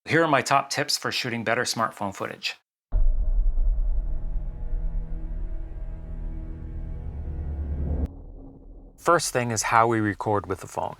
Here are my top tips for shooting better smartphone footage. First thing is how we record with the phone.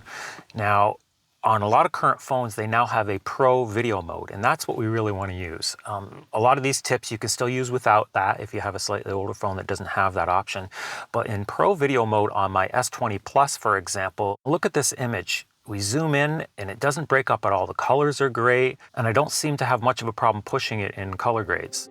Now, on a lot of current phones, they now have a pro video mode, and that's what we really want to use. A lot of these tips you can still use without that if you have a slightly older phone that doesn't have that option. But in pro video mode on my S20 Plus, for example, look at this image. We zoom in and it doesn't break up at all. The colors are great, and I don't seem to have much of a problem pushing it in color grades.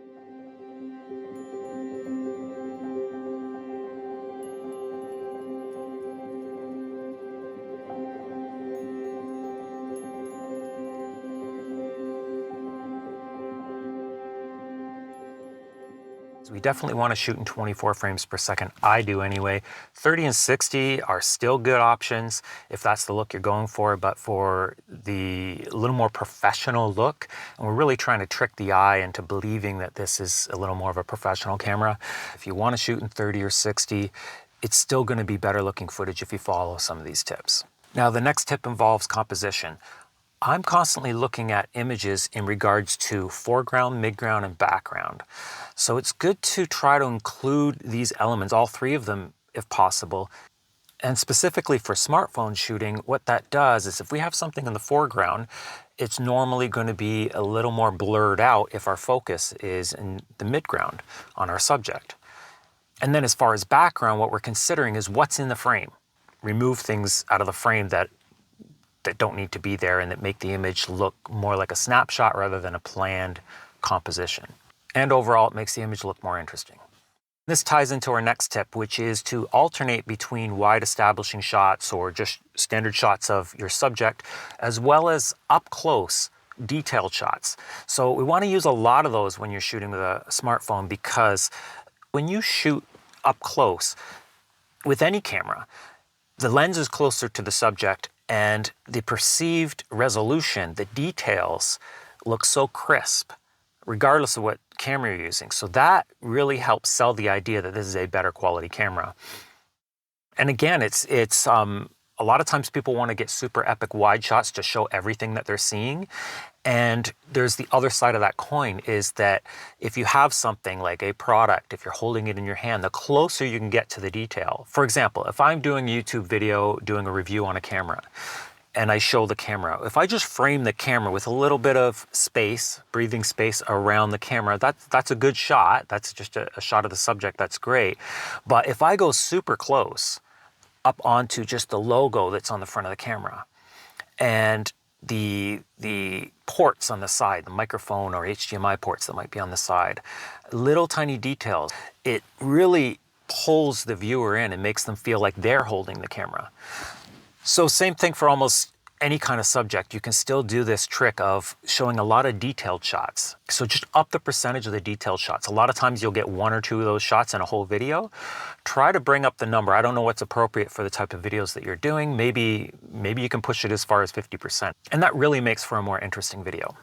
We definitely want to shoot in 24 frames per second. I do anyway. 30 and 60 are still good options if that's the look you're going for, but for the little more professional look, and we're really trying to trick the eye into believing that this is a little more of a professional camera. If you want to shoot in 30 or 60, it's still going to be better looking footage if you follow some of these tips. Now, the next tip involves composition. I'm constantly looking at images in regards to foreground, midground, and background. So it's good to try to include these elements, all three of them if possible. And specifically for smartphone shooting, what that does is if we have something in the foreground, it's normally going to be a little more blurred out if our focus is in the midground on our subject. And then as far as background, what we're considering is what's in the frame. Remove things out of the frame that don't need to be there and that make the image look more like a snapshot rather than a planned composition. And overall, it makes the image look more interesting. This ties into our next tip, which is to alternate between wide establishing shots or just standard shots of your subject, as well as up close detailed shots. So we want to use a lot of those when you're shooting with a smartphone, because when you shoot up close with any camera, the lens is closer to the subject and the perceived resolution, the details, look so crisp, regardless of what camera you're using. So that really helps sell the idea that this is a better quality camera. And again, it's a lot of times people want to get super epic wide shots to show everything that they're seeing. And there's the other side of that coin, is that if you have something like a product, if you're holding it in your hand, the closer you can get to the detail. For example, if I'm doing a YouTube video, doing a review on a camera, and I show the camera, if I just frame the camera with a little bit of space, breathing space around the camera, that's a good shot. That's just a shot of the subject, that's great. But if I go super close up onto just the logo that's on the front of the camera, and the ports on the side, the microphone or HDMI ports that might be on the side, little tiny details, it really pulls the viewer in and makes them feel like they're holding the camera. So same thing for almost any kind of subject. You can still do this trick of showing a lot of detailed shots. So just up the percentage of the detailed shots. A lot of times you'll get one or two of those shots in a whole video. Try to bring up the number. I don't know what's appropriate for the type of videos that you're doing. Maybe you can push it as far as 50%. And that really makes for a more interesting video.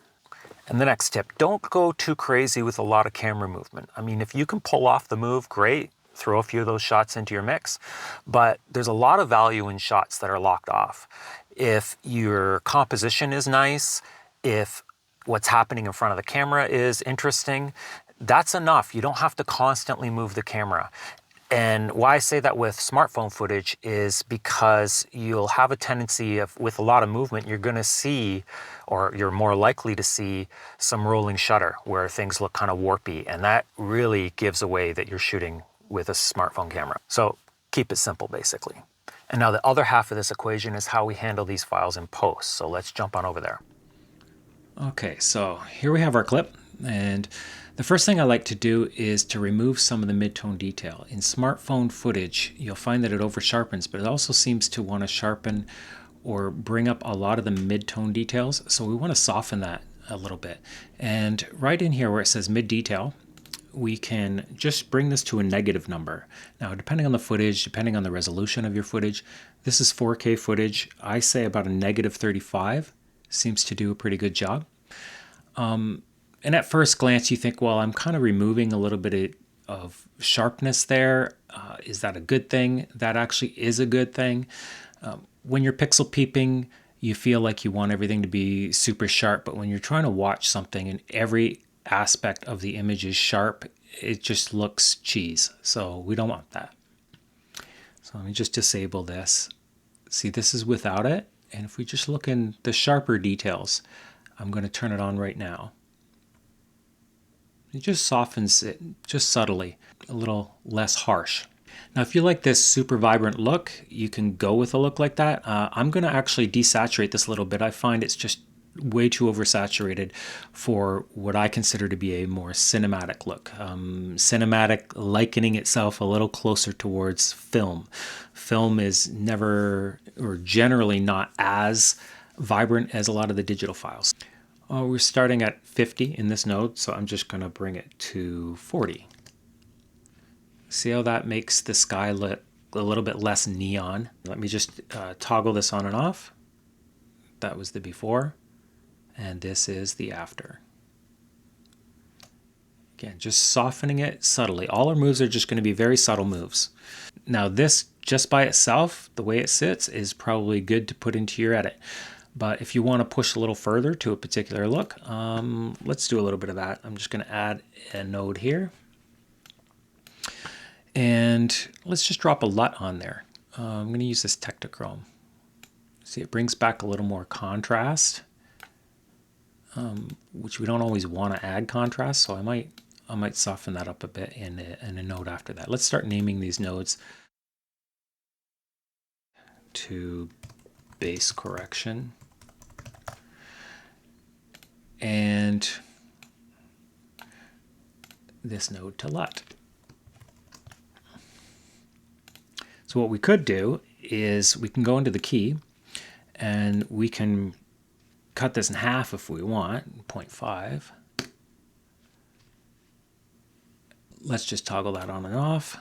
And the next tip, don't go too crazy with a lot of camera movement. I mean, if you can pull off the move, great. Throw a few of those shots into your mix. But there's a lot of value in shots that are locked off. If your composition is nice, if what's happening in front of the camera is interesting, that's enough. You don't have to constantly move the camera. And why I say that with smartphone footage is because you'll have a tendency of, with a lot of movement, you're going to see, or you're more likely to see, some rolling shutter where things look kind of warpy. And that really gives away that you're shooting with a smartphone camera. So keep it simple, basically. And now the other half of this equation is how we handle these files in post. So let's jump on over there. Okay, so here we have our clip, and the first thing I like to do is to remove some of the mid-tone detail. In smartphone footage, you'll find that it over sharpens, but it also seems to want to sharpen or bring up a lot of the mid-tone details. So we want to soften that a little bit. And right in here where it says mid-detail, we can just bring this to a negative number. Now, depending on the footage, depending on the resolution of your footage, this is 4K footage. I say about a negative 35 seems to do a pretty good job. And at first glance, you think, well, I'm kind of removing a little bit of sharpness there. Is that a good thing? That actually is a good thing. When you're pixel peeping, you feel like you want everything to be super sharp, but when you're trying to watch something and every aspect of the image is sharp, it just looks cheese. So we don't want that. So let me just disable this. See, this is without it. And if we just look in the sharper details, I'm going to turn it on right now. It just softens it just subtly, a little less harsh. Now, if you like this super vibrant look, you can go with a look like that. I'm going to actually desaturate this a little bit. I find it's just way too oversaturated for what I consider to be a more cinematic look. Cinematic likening itself a little closer towards film. Film is never, or generally not as vibrant as a lot of the digital files. We're starting at 50 in this node, so I'm just going to bring it to 40. See how that makes the sky look a little bit less neon. Let me just toggle this on and off. That was the before, and this is the after. Again, just softening it subtly. All our moves are just going to be very subtle moves. Now this, just by itself, the way it sits, is probably good to put into your edit. But if you want to push a little further to a particular look, let's do a little bit of that. I'm just going to add a node here. And let's just drop a LUT on there. I'm going to use this Tectochrome. See, it brings back a little more contrast, which we don't always want to add contrast, so I might soften that up a bit in a node after that. Let's start naming these nodes. To base correction. And this node to LUT. So what we could do is we can go into the key and we can cut this in half if we want, 0.5. Let's just toggle that on and off.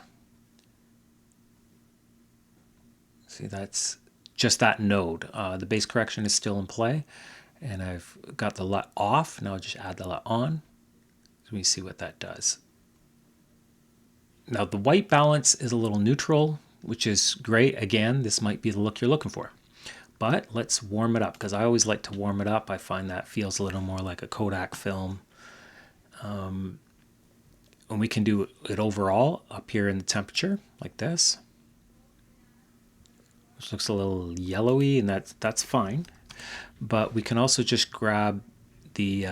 See, that's just that node. The base correction is still in play, and I've got the LUT off. Now I'll just add the LUT on. Let me see what that does. Now the white balance is a little neutral, which is great. Again, this might be the look you're looking for. But let's warm it up, because I always like to warm it up. I find that feels a little more like a Kodak film. And we can do it overall up here in the temperature, like this. Which looks a little yellowy, and that's fine. But we can also just grab the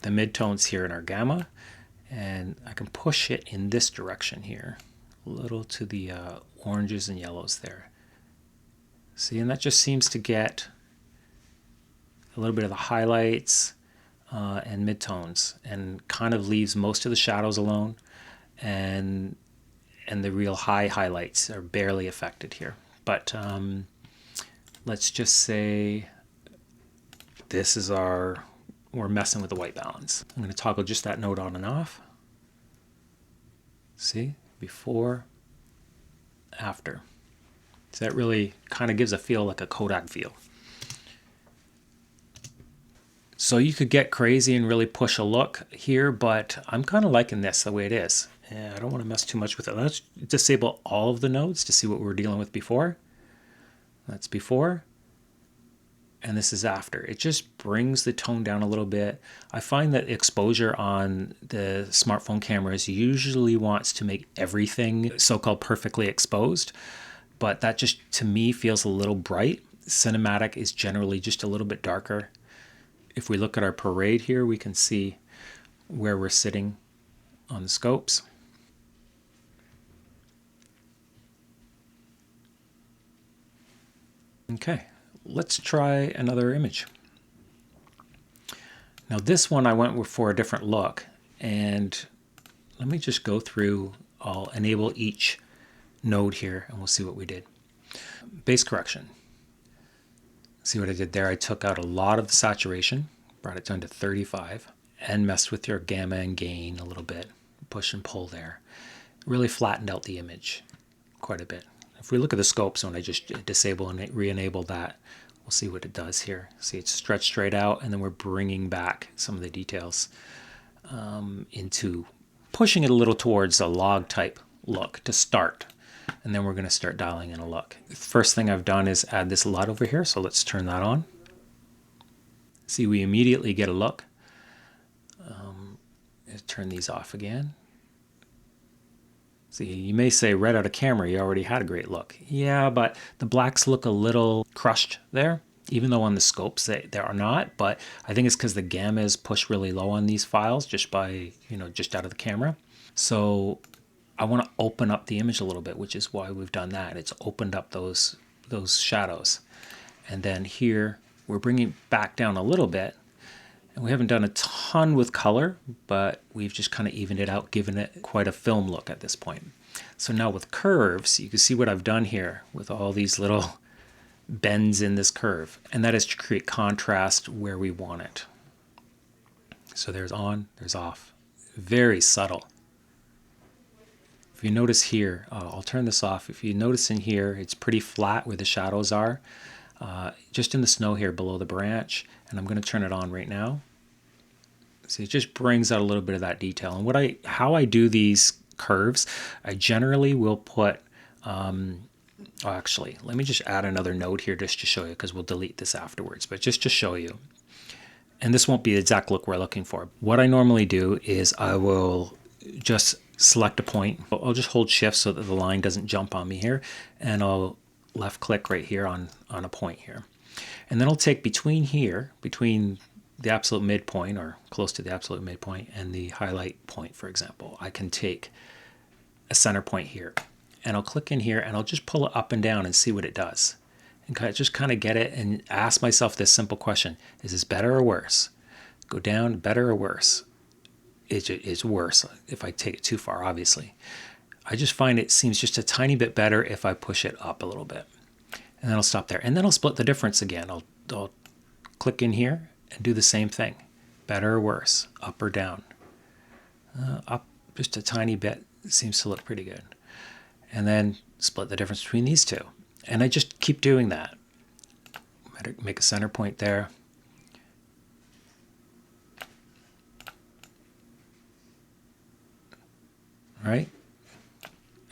midtones here in our gamma, and I can push it in this direction here, a little to the oranges and yellows there. See, and that just seems to get a little bit of the highlights and midtones, and kind of leaves most of the shadows alone, and the real high highlights are barely affected here. But let's just say this is we're messing with the white balance. I'm going to toggle just that node on and off. See, before, after. So that really kind of gives a feel like a Kodak feel. So you could get crazy and really push a look here, but I'm kind of liking this the way it is. And I don't want to mess too much with it. Let's disable all of the nodes to see what we were dealing with before. That's before. And this is after. It just brings the tone down a little bit. I find that exposure on the smartphone cameras usually wants to make everything so-called perfectly exposed, but that just, to me, feels a little bright. Cinematic is generally just a little bit darker. If we look at our parade here, we can see where we're sitting on the scopes. Okay, let's try another image. Now this one I went for a different look, and let me just go through, I'll enable each node here and we'll see what we did. Base correction. See what I did there? I took out a lot of the saturation, brought it down to 35, and messed with your gamma and gain a little bit, push and pull there. Really flattened out the image quite a bit. If we look at the scopes, when I just disable and re-enable that, we'll see what it does here. See, it's stretched straight out, and then we're bringing back some of the details into pushing it a little towards a log type look to start. and then we're going to start dialing in a look. The first thing I've done is add this LUT over here, so let's turn that on. See, we immediately get a look. Turn these off again. See, you may say right out of camera you already had a great look. Yeah, but the blacks look a little crushed there, even though on the scopes they are not. But I think it's because the gamma is pushed really low on these files just by, just out of the camera. So I want to open up the image a little bit, which is why we've done that. It's opened up those shadows. And then here we're bringing back down a little bit. And we haven't done a ton with color, but we've just kind of evened it out, given it quite a film look at this point. So now with curves, you can see what I've done here with all these little bends in this curve. And that is to create contrast where we want it. So there's on, there's off. Very subtle. If you notice here, I'll turn this off. If you notice in here, it's pretty flat where the shadows are. Just in the snow here below the branch, and I'm going to turn it on right now. See, it just brings out a little bit of that detail. And how I do these curves, I generally will put, actually, let me just add another node here just to show you, because we'll delete this afterwards, but just to show you. And this won't be the exact look we're looking for. What I normally do is I will just select a point. I'll just hold shift so that the line doesn't jump on me here, and I'll left click right here on a point here. And then I'll take between the absolute midpoint, or close to the absolute midpoint, and the highlight point, for example. I can take a center point here, and I'll click in here, and I'll just pull it up and down and see what it does. And just kind of get it and ask myself this simple question: is this better or worse? Go down, better or worse? It's worse if I take it too far, obviously. I just find it seems just a tiny bit better if I push it up a little bit. And then I'll stop there. And then I'll split the difference again. I'll click in here and do the same thing. Better or worse, up or down. Up just a tiny bit. It seems to look pretty good. And then split the difference between these two. And I just keep doing that. Make a center point there. Right?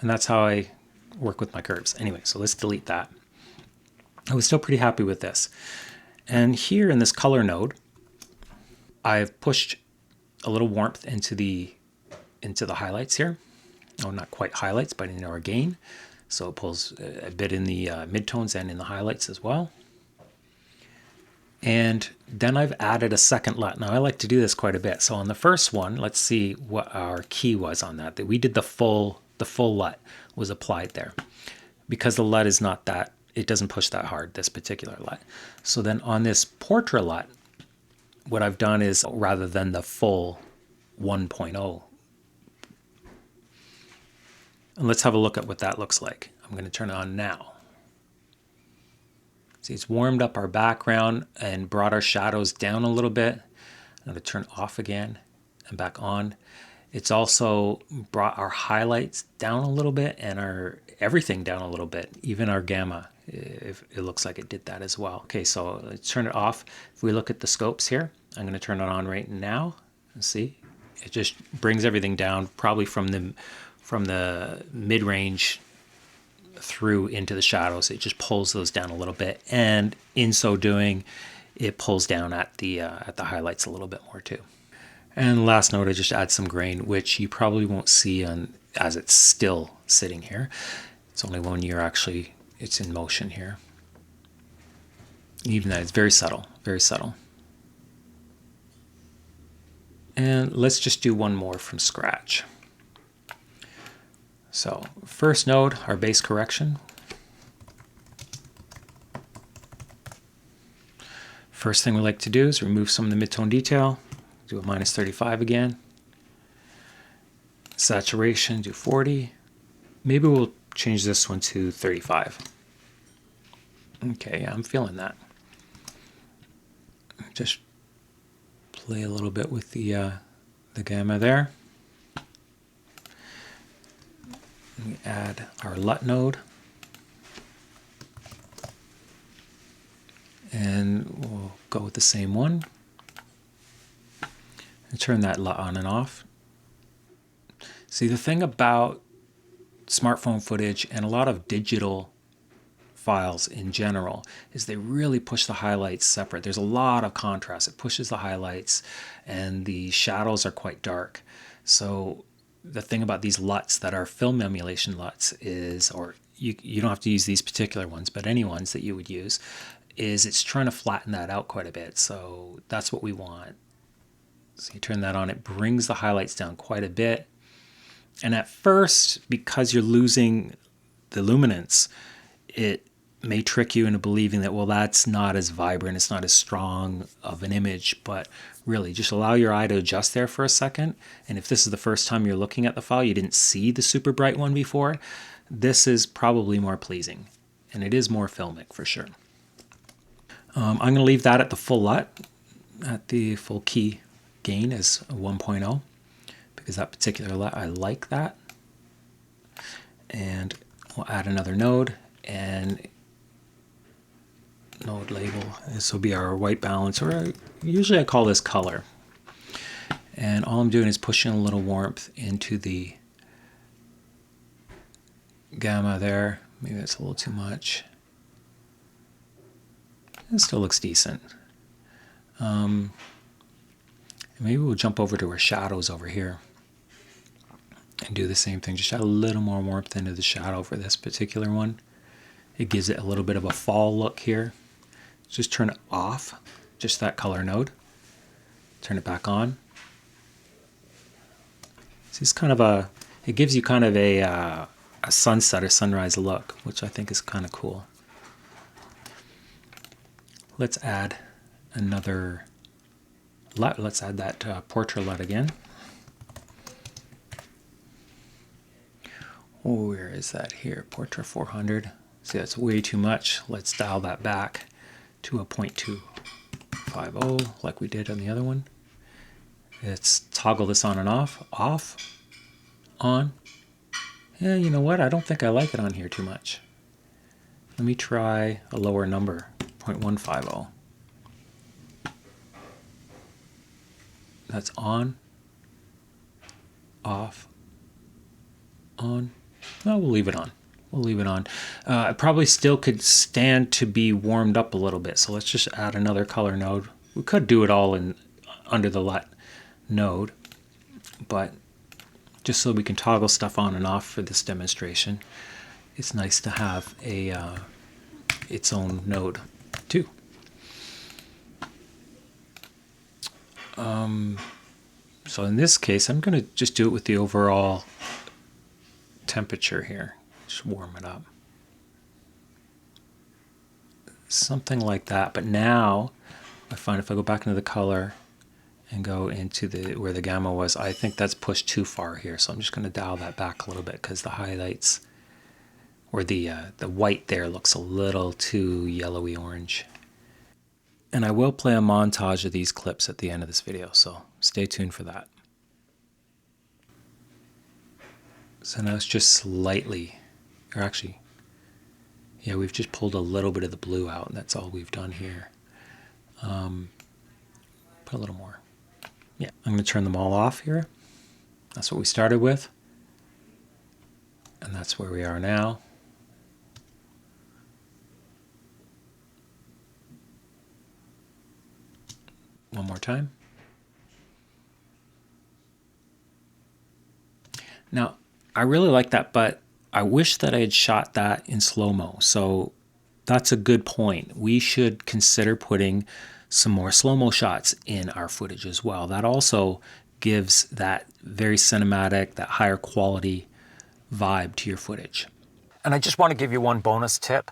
And that's how I work with my curves. Anyway, so let's delete that. I was still pretty happy with this. And here in this color node, I've pushed a little warmth into the highlights here. Oh, not quite highlights, but in our gain. So it pulls a bit in the midtones and in the highlights as well. And then I've added a second LUT. Now I like to do this quite a bit. So on the first one, let's see what our key was on that. We did the full LUT was applied there. Because the LUT is not that, it doesn't push that hard, this particular LUT. So then on this portrait LUT, what I've done is, rather than the full 1.0, and let's have a look at what that looks like. I'm going to turn it on now. See, it's warmed up our background and brought our shadows down a little bit. I'm going to turn off again and back on. It's also brought our highlights down a little bit and our everything down a little bit, even our gamma. If it looks like it did that as well. Okay, so let's turn it off. If we look at the scopes here, I'm going to turn it on right now and see. It just brings everything down, probably from the mid-range through into the shadows. It just pulls those down a little bit, and in so doing, it pulls down at the highlights a little bit more too. And last note, I just add some grain, which you probably won't see as it's still sitting here. It's only when it's in motion here. Even that, it's very subtle, very subtle. And let's just do one more from scratch. So first node, our base correction. First thing we like to do is remove some of the midtone detail. Do a -35 again. Saturation, do 40. Maybe we'll change this one to 35. Okay, yeah, I'm feeling that. Just play a little bit with the gamma there. We add our LUT node. And we'll go with the same one. And turn that LUT on and off. See, the thing about smartphone footage and a lot of digital files in general is they really push the highlights separate. There's a lot of contrast. It pushes the highlights and the shadows are quite dark. So the thing about these LUTs that are film emulation LUTs is, or you don't have to use these particular ones, but any ones that you would use, is it's trying to flatten that out quite a bit. So that's what we want. So you turn that on, it brings the highlights down quite a bit. And at first, because you're losing the luminance, it may trick you into believing that, well, that's not as vibrant, it's not as strong of an image, but really just allow your eye to adjust there for a second. And if this is the first time you're looking at the file, you didn't see the super bright one before, this is probably more pleasing. And it is more filmic for sure. I'm going to leave that at the full LUT, at the full key gain as 1.0, because that particular LUT, I like that. And we'll add another node, and node label, this will be our white balance, or usually I call this color. And all I'm doing is pushing a little warmth into the gamma there. Maybe that's a little too much. It still looks decent. Maybe we'll jump over to our shadows over here and do the same thing. Just add a little more warmth into the shadow for this particular one. It gives it a little bit of a fall look here. Just turn it off, just that color node. Turn it back on. So it's kind of it gives you kind of a sunset or sunrise look, which I think is kind of cool. Let's add another LUT. Let's add that portrait LUT again. Oh, where is that here? Portrait 400. See, that's way too much. Let's dial that back to a 0.250 like we did on the other one. Let's toggle this on and off, on. Yeah, you know what? I don't think I like it on here too much. Let me try a lower number, 0.150. That's on, off, on. No, we'll leave it on. We'll leave it on. It probably still could stand to be warmed up a little bit. So let's just add another color node. We could do it all in under the LUT node, but just so we can toggle stuff on and off for this demonstration, it's nice to have its own node too. So in this case, I'm going to just do it with the overall temperature here. Just warm it up. Something like that. But now I find if I go back into the color and go into where the gamma was, I think that's pushed too far here. So I'm just going to dial that back a little bit because the highlights, or the white there, looks a little too yellowy orange. And I will play a montage of these clips at the end of this video, so stay tuned for that. So now it's just slightly, or actually, yeah, we've just pulled a little bit of the blue out, and that's all we've done here. Put a little more. Yeah, I'm going to turn them all off here. That's what we started with. And that's where we are now. One more time. Now, I really like that, but I wish that I had shot that in slow-mo. So that's a good point. We should consider putting some more slow-mo shots in our footage as well. That also gives that very cinematic, that higher quality vibe to your footage. And I just want to give you one bonus tip.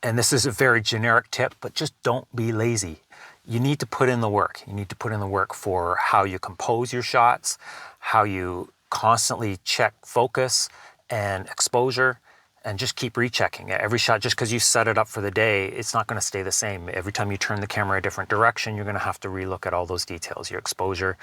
And this is a very generic tip, but just don't be lazy. You need to put in the work. You need to put in the work for how you compose your shots, how you constantly check focus and exposure, and just keep rechecking it. Every shot, just because you set it up for the day, it's not going to stay the same. Every time you turn the camera a different direction, you're going to have to relook at all those details, your exposure,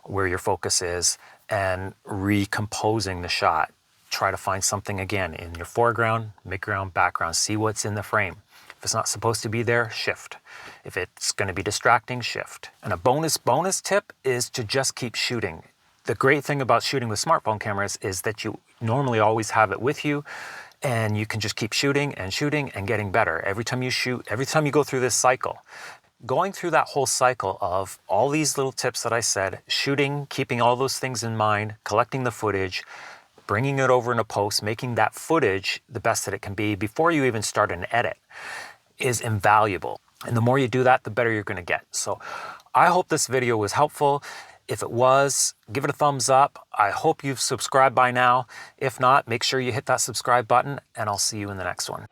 where your focus is, and recomposing the shot. Try to find something again in your foreground, midground, background. See what's in the frame. If it's not supposed to be there, shift. If it's going to be distracting, shift. And a bonus tip is to just keep shooting. The great thing about shooting with smartphone cameras is that you normally always have it with you, and you can just keep shooting and getting better. Every time you shoot, every time you go through this cycle, going through that whole cycle of all these little tips that I said, shooting, keeping all those things in mind, collecting the footage, bringing it over in a post, making that footage the best that it can be before you even start an edit is invaluable. And the more you do that, the better you're gonna get. So I hope this video was helpful. If it was, give it a thumbs up. I hope you've subscribed by now. If not, make sure you hit that subscribe button, and I'll see you in the next one.